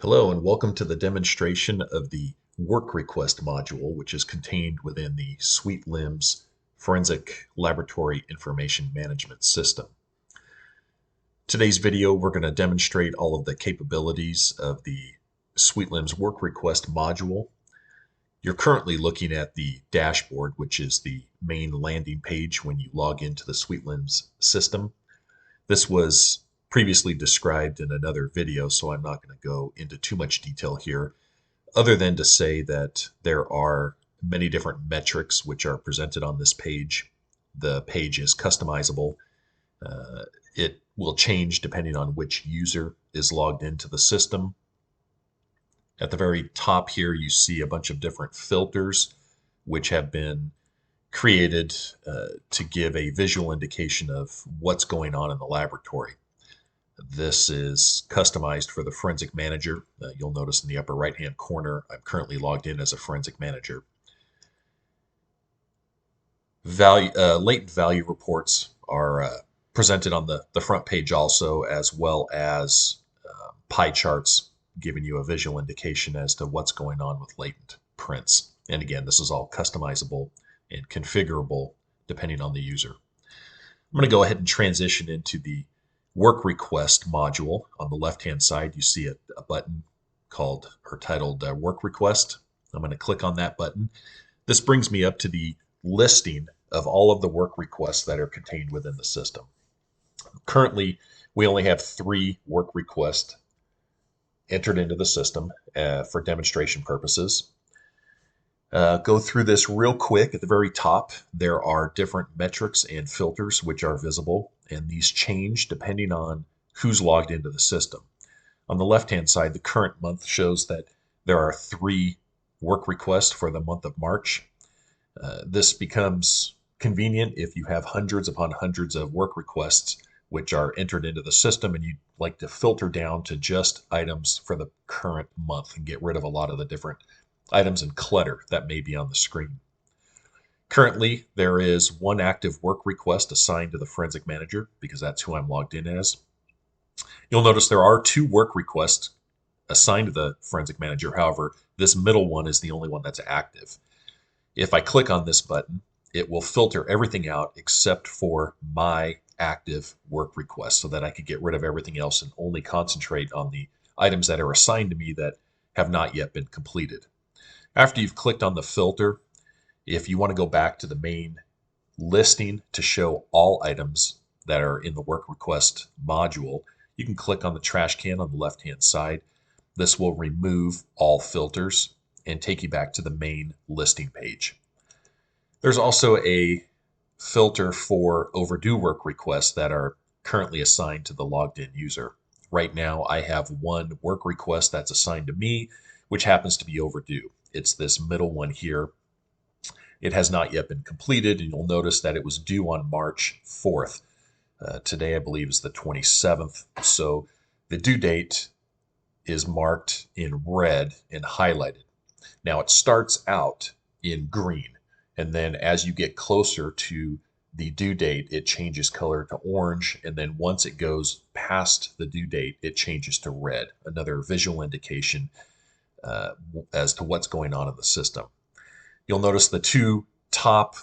Hello and welcome to the demonstration of the work request module, which is contained within the SuiteLIMS Forensic Laboratory Information Management System. Today's video, we're going to demonstrate all of the capabilities of the SuiteLIMS work request module. You're currently looking at the dashboard, which is the main landing page when you log into the SuiteLIMS system. This was previously described in another video, so I'm not going to go into too much detail here, other than to say that there are many different metrics which are presented on this page. The page is customizable. It will change depending on which user is logged into the system. At the very top here, you see a bunch of different filters which have been created to give a visual indication of what's going on in the laboratory. This is customized for the forensic manager. You'll notice in the upper right-hand corner, I'm currently logged in as a forensic manager. Latent value reports are presented on the front page also, as well as pie charts giving you a visual indication as to what's going on with latent prints. And again, this is all customizable and configurable depending on the user. I'm going to go ahead and transition into the work request module. On the left-hand side, you see a button called or titled work request. I'm going to click on that button. This brings me up to the listing of all of the work requests that are contained within the system. Currently, we only have 3 work requests entered into the system for demonstration purposes. Go through this real quick. At the very top, there are different metrics and filters which are visible, and these change depending on who's logged into the system. On the left-hand side, the current month shows that there are 3 work requests for the month of March. This becomes convenient if you have hundreds upon hundreds of work requests which are entered into the system and you'd like to filter down to just items for the current month and get rid of a lot of the different items and clutter that may be on the screen. Currently, there is 1 active work request assigned to the forensic manager because that's who I'm logged in as. You'll notice there are 2 work requests assigned to the forensic manager. However, this middle one is the only one that's active. If I click on this button, it will filter everything out except for my active work request so that I could get rid of everything else and only concentrate on the items that are assigned to me that have not yet been completed. After you've clicked on the filter, if you want to go back to the main listing to show all items that are in the work request module, you can click on the trash can on the left-hand side. This will remove all filters and take you back to the main listing page. There's also a filter for overdue work requests that are currently assigned to the logged-in user. Right now, I have 1 work request that's assigned to me, which happens to be overdue. It's this middle one here. It has not yet been completed, and you'll notice that it was due on March 4th. Today, I believe, is the 27th. So the due date is marked in red and highlighted. Now, it starts out in green, and then as you get closer to the due date, it changes color to orange, and then once it goes past the due date, it changes to red, another visual indication as to what's going on in the system. You'll notice the 2 top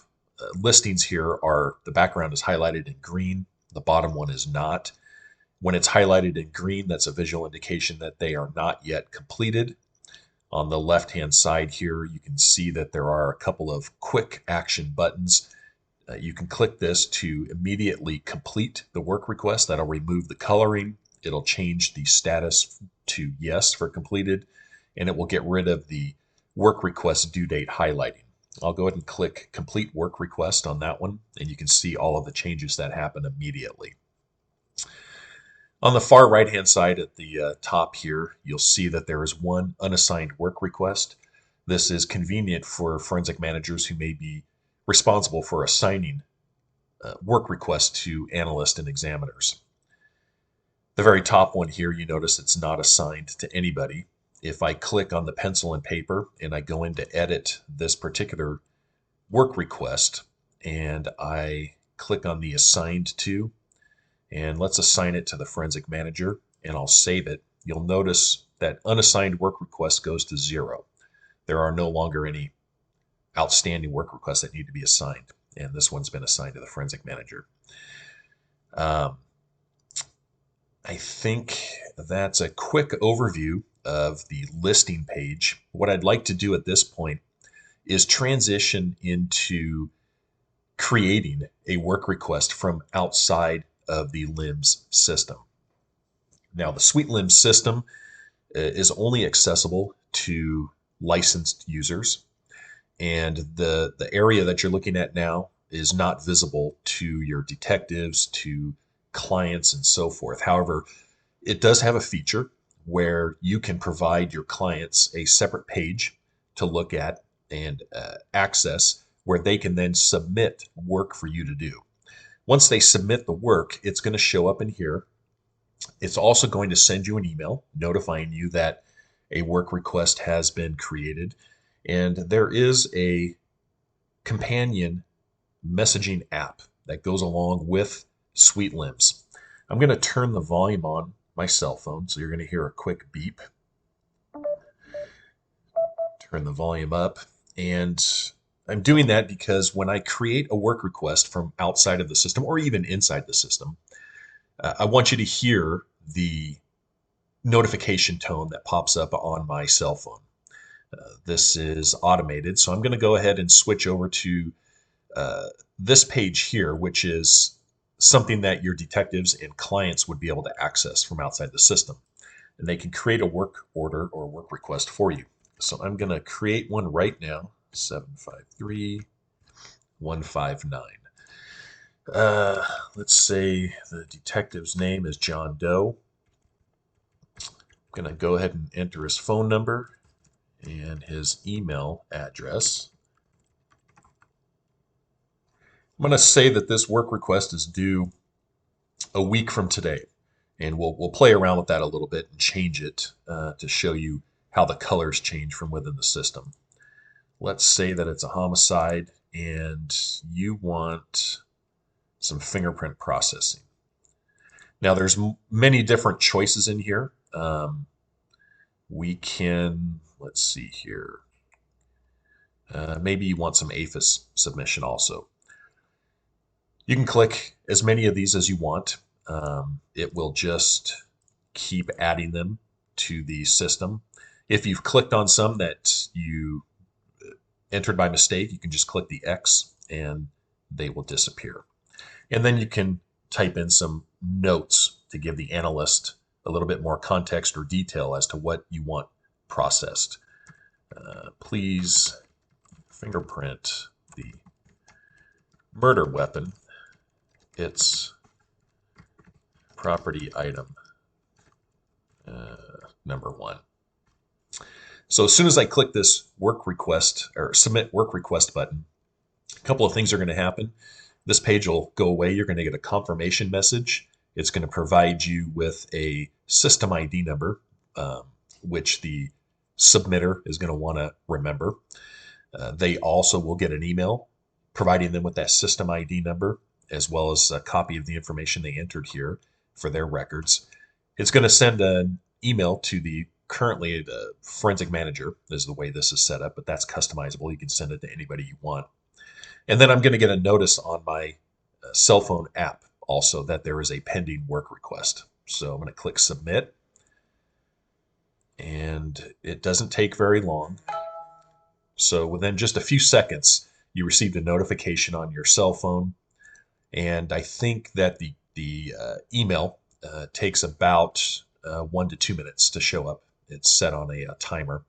listings here are, the background is highlighted in green, the bottom one is not. When it's highlighted in green, that's a visual indication that they are not yet completed. On the left-hand side here, you can see that there are a couple of quick action buttons. You can click this to immediately complete the work request. That'll remove the coloring. It'll change the status to yes for completed, and it will get rid of the work request due date highlighting. I'll go ahead and click complete work request on that one, and you can see all of the changes that happen immediately. On the far right-hand side at the top here, you'll see that there is 1 unassigned work request. This is convenient for forensic managers who may be responsible for assigning work requests to analysts and examiners. The very top one here, you notice it's not assigned to anybody. If I click on the pencil and paper and I go in to edit this particular work request and I click on the assigned to, and let's assign it to the forensic manager, and I'll save it. You'll notice that unassigned work request goes to 0. There are no longer any outstanding work requests that need to be assigned, and this one's been assigned to the forensic manager. Um, I think that's a quick overview of the listing page. What I'd like to do at this point is transition into creating a work request from outside of the LIMS system. Now, the SuiteLIMS system is only accessible to licensed users, and the area that you're looking at now is not visible to your detectives, to clients, and so forth. However, it does have a feature where you can provide your clients a separate page to look at and access, where they can then submit work for you to do. Once they submit the work, it's going to show up in here. It's also going to send you an email notifying you that a work request has been created. And there is a companion messaging app that goes along with SuiteLIMS. I'm going to turn the volume on my cell phone, so you're going to hear a quick beep. Turn the volume up, and I'm doing that because when I create a work request from outside of the system or even inside the system, I want you to hear the notification tone that pops up on my cell phone. This is automated, so I'm going to go ahead and switch over to this page here, which is something that your detectives and clients would be able to access from outside the system. And they can create a work order or work request for you. So I'm going to create one right now, 753-159. Let's say the detective's name is John Doe. I'm going to go ahead and enter his phone number and his email address. I'm going to say that this work request is due a week from today, and we'll play around with that a little bit and change it to show you how the colors change from within the system. Let's say that it's a homicide and you want some fingerprint processing. Now there's many different choices in here. We can, let's see here, maybe you want some APHIS submission also. You can click as many of these as you want. It will just keep adding them to the system. If you've clicked on some that you entered by mistake, you can just click the X and they will disappear. And then you can type in some notes to give the analyst a little bit more context or detail as to what you want processed. Please fingerprint the murder weapon. It's property item number 1. So as soon as I click this work request or submit work request button, a couple of things are going to happen. This page will go away. You're going to get a confirmation message. It's going to provide you with a system ID number, which the submitter is going to want to remember. They also will get an email providing them with that system ID number, as well as a copy of the information they entered here for their records. It's going to send an email to the currently the forensic manager is the way this is set up, but that's customizable. You can send it to anybody you want. And then I'm going to get a notice on my cell phone app also that there is a pending work request. So I'm going to click submit, and it doesn't take very long. So within just a few seconds, you received a notification on your cell phone. And I think that the email takes about 1 to 2 minutes to show up. It's set on a timer.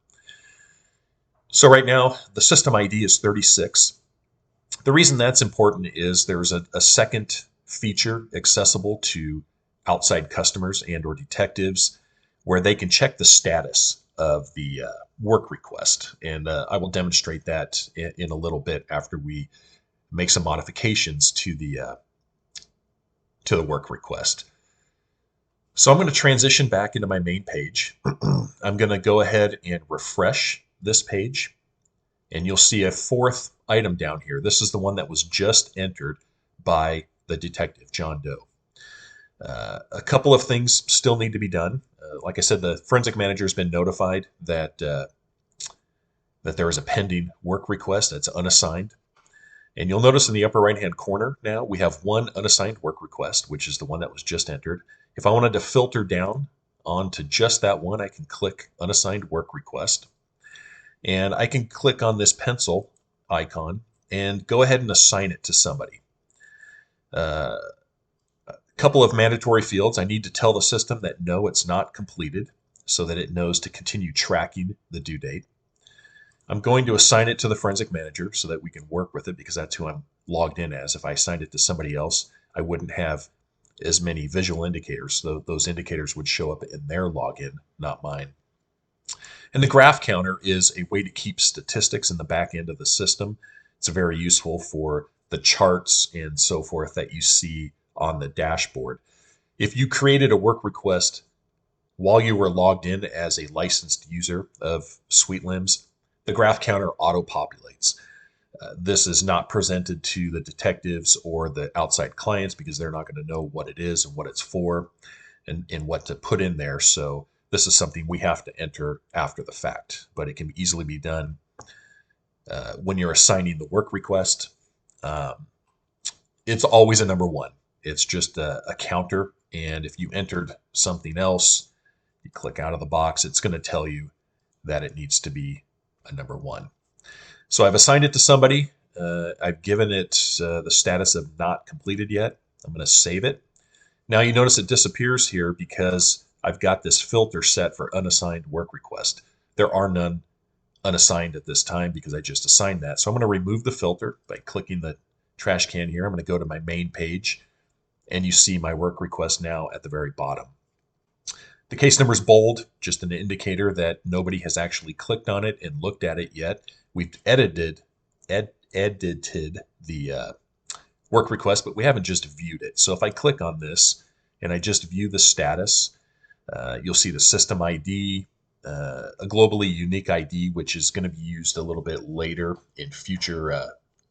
So right now, the system ID is 36. The reason that's important is there's a second feature accessible to outside customers and or detectives where they can check the status of the work request. And I will demonstrate that in a little bit after we make some modifications to the work request. So I'm going to transition back into my main page. I'm going to go ahead and refresh this page, and you'll see a 4th item down here. This is the one that was just entered by the detective, John Doe. A couple of things still need to be done. Like I said, the forensic manager has been notified that that there is a pending work request that's unassigned. And you'll notice in the upper right-hand corner now, we have one unassigned work request, which is the one that was just entered. If I wanted to filter down onto just that one, I can click unassigned work request. And I can click on this pencil icon and go ahead and assign it to somebody. A couple of mandatory fields. I need to tell the system that no, it's not completed, so that it knows to continue tracking the due date. I'm going to assign it to the forensic manager so that we can work with it, because that's who I'm logged in as. If I assigned it to somebody else, I wouldn't have as many visual indicators. So those indicators would show up in their login, not mine. And the graph counter is a way to keep statistics in the back end of the system. It's very useful for the charts and so forth that you see on the dashboard. If you created a work request while you were logged in as a licensed user of SuiteLIMS, the graph counter auto-populates. This is not presented to the detectives or the outside clients because they're not going to know what it is and what it's for and what to put in there. So this is something we have to enter after the fact, but it can easily be done when you're assigning the work request. It's always a number one. It's just a counter, and if you entered something else, you click out of the box, it's going to tell you that it needs to be a number one. So I've assigned it to somebody. I've given it the status of not completed yet. I'm going to save it. Now you notice it disappears here because I've got this filter set for unassigned work request. There are none unassigned at this time because I just assigned that. So I'm going to remove the filter by clicking the trash can here. I'm going to go to my main page, and you see my work request now at the very bottom. The case number is bold, just an indicator that nobody has actually clicked on it and looked at it yet. We've edited the work request, but we haven't just viewed it. So if I click on this and I just view the status, you'll see the system ID, a globally unique ID, which is going to be used a little bit later in future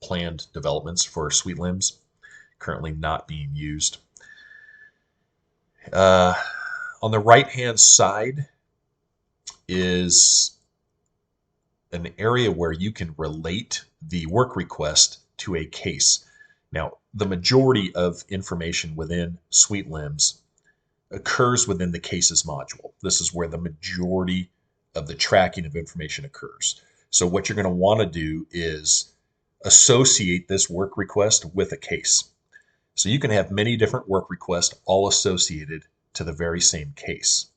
planned developments for SuiteLIMS, currently not being used. On the right-hand side is an area where you can relate the work request to a case. Now, the majority of information within SuiteLIMS occurs within the cases module. This is where the majority of the tracking of information occurs. So what you're going to want to do is associate this work request with a case. So you can have many different work requests all associated to the very same case.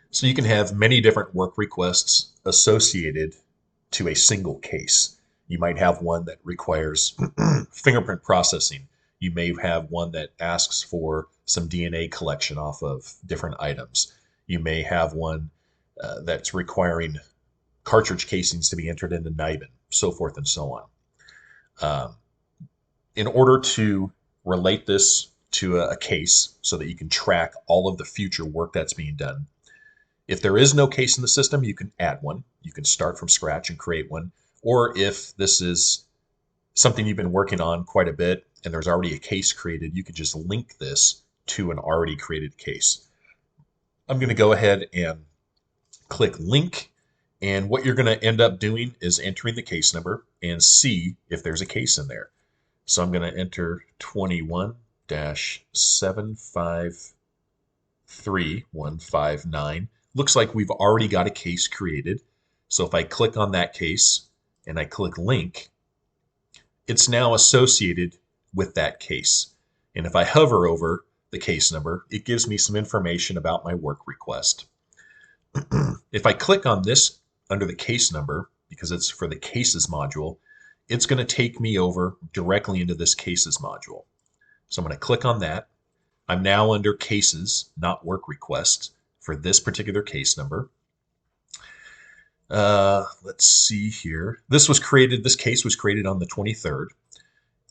So you can have many different work requests associated to a single case. You might have one that requires fingerprint processing. You may have one that asks for some DNA collection off of different items. You may have one that's requiring cartridge casings to be entered into NIBIN, so forth and so on. In order to relate this to a case so that you can track all of the future work that's being done, if there is no case in the system, you can add one. You can start from scratch and create one. Or if this is something you've been working on quite a bit and there's already a case created, you could just link this to an already created case. I'm going to go ahead and click link. And what you're going to end up doing is entering the case number and see if there's a case in there. So I'm going to enter 21-753159. Looks like we've already got a case created. So if I click on that case and I click link, it's now associated with that case. And if I hover over the case number, it gives me some information about my work request. If I click on this under the case number, because it's for the cases module, it's going to take me over directly into this cases module. So I'm going to click on that. I'm now under cases, not work requests, for this particular case number. Let's see here. This case was created on the 23rd.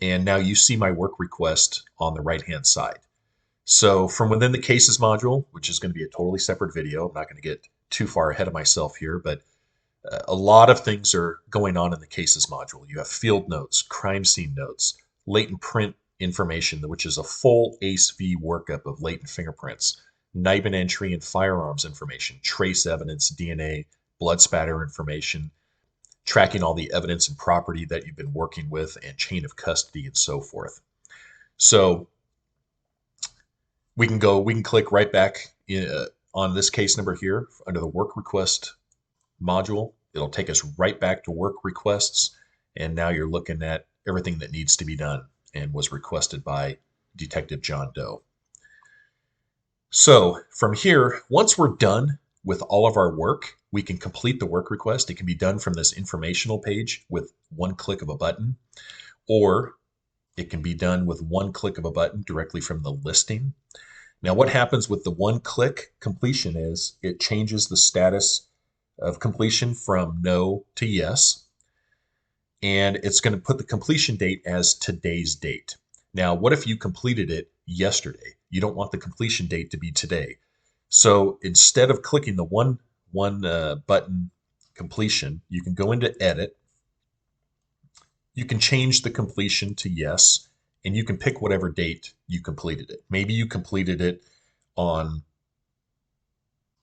And now you see my work request on the right-hand side. So from within the cases module, which is going to be a totally separate video, I'm not going to get too far ahead of myself here, but A lot of things are going on in the cases module. You have field notes, crime scene notes, latent print information, which is a full ACE-V workup of latent fingerprints, NIBIN entry and firearms information, trace evidence, DNA, blood spatter information, tracking all the evidence and property that you've been working with, and chain of custody and so forth. So we can click right back on this case number here under the work request module. It'll take us right back to work requests. And now you're looking at everything that needs to be done and was requested by Detective John Doe. So from here, once we're done with all of our work, we can complete the work request. It can be done from this informational page with one click of a button, or it can be done with one click of a button directly from the listing. Now, what happens with the one-click completion is it changes the status of completion from no to yes, and it's going to put the completion date as today's date. Now, what if you completed it yesterday? You don't want the completion date to be today. So instead of clicking the one button completion, you can go into edit. You can change the completion to yes, and you can pick whatever date you completed it. Maybe you completed it on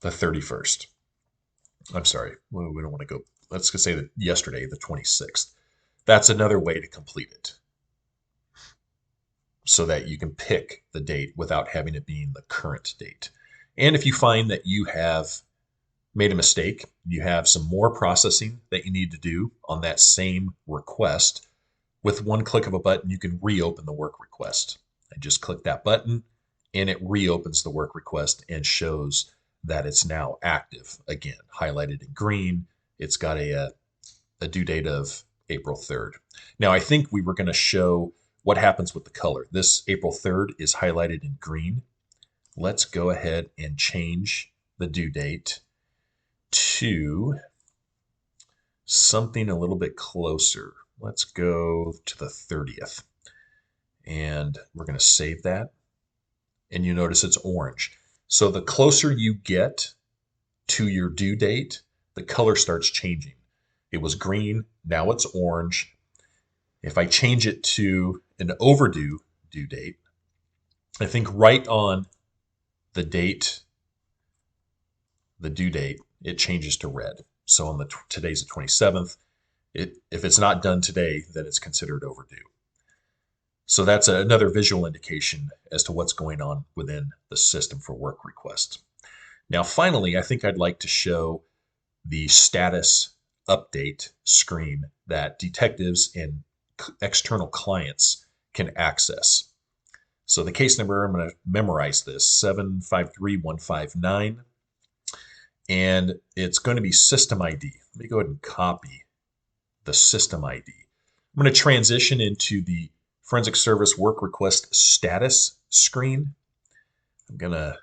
the 31st. I'm sorry, we don't want to go. Let's just say that yesterday, the 26th. That's another way to complete it, so that you can pick the date without having it being the current date. And if you find that you have made a mistake, you have some more processing that you need to do on that same request, with one click of a button, you can reopen the work request. I just click that button and it reopens the work request and shows that it's now active again, highlighted in green. It's got a due date of April 3rd. Now, I think we were going to show what happens with the color. This April 3rd is highlighted in green. Let's go ahead and change the due date to something a little bit closer. Let's go to the 30th. And we're going to save that. And you notice it's orange. So the closer you get to your due date, the color starts changing. It was green, now it's orange. If I change it to an overdue due date, I think right on the date, the due date, it changes to red. So on today's the 27th. If it's not done today, then it's considered overdue. So that's another visual indication as to what's going on within the system for work requests. Now, finally, I think I'd like to show the status update screen that detectives and external clients can access. So the case number, I'm going to memorize this, 753159, and it's going to be system ID. Let me go ahead and copy the system ID. I'm going to transition into the Forensic Service Work Request Status screen. I'm going to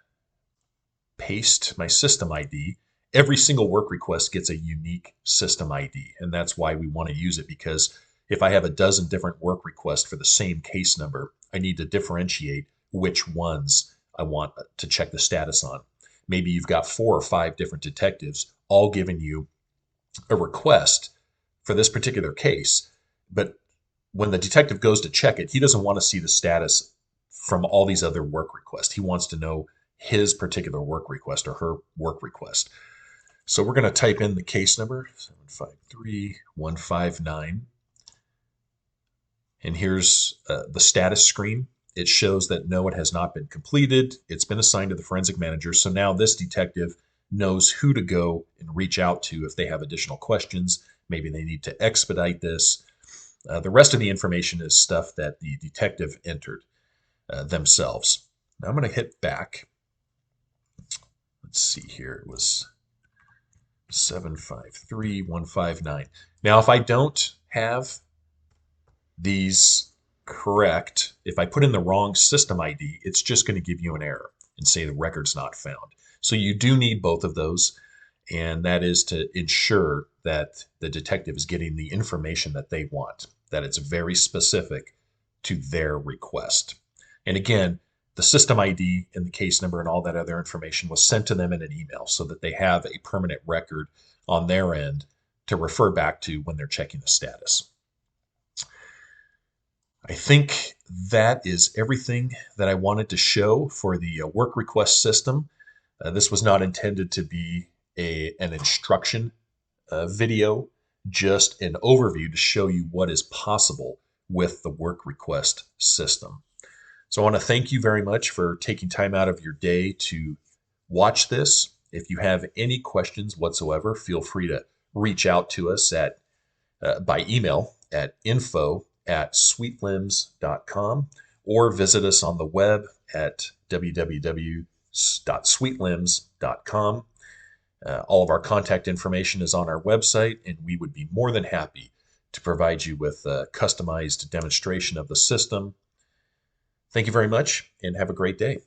paste my system ID. Every single work request gets a unique system ID, and that's why we want to use it, because if I have a dozen different work requests for the same case number, I need to differentiate which ones I want to check the status on. Maybe you've got 4 or 5 different detectives all giving you a request for this particular case, but when the detective goes to check it, he doesn't want to see the status from all these other work requests. He wants to know his particular work request or her work request. So we're going to type in the case number, 753159. And here's the status screen. It shows that no, it has not been completed. It's been assigned to the forensic manager. So now this detective knows who to go and reach out to if they have additional questions. Maybe they need to expedite this. The rest of the information is stuff that the detective entered themselves. Now I'm going to hit back. Let's see here. It was 753159. Now, if I don't have these correct, if I put in the wrong system ID, it's just going to give you an error and say the record's not found. So you do need both of those, and that is to ensure that the detective is getting the information that they want, that it's very specific to their request. And again, the system ID and the case number and all that other information was sent to them in an email so that they have a permanent record on their end to refer back to when they're checking the status. I think that is everything that I wanted to show for the work request system. This was not intended to be an instruction video, just an overview to show you what is possible with the work request system. So I want to thank you very much for taking time out of your day to watch this. If you have any questions whatsoever, feel free to reach out to us by email at info@suitelims.com or visit us on the web at www.suitelims.com. All of our contact information is on our website, and we would be more than happy to provide you with a customized demonstration of the system. Thank you very much, and have a great day.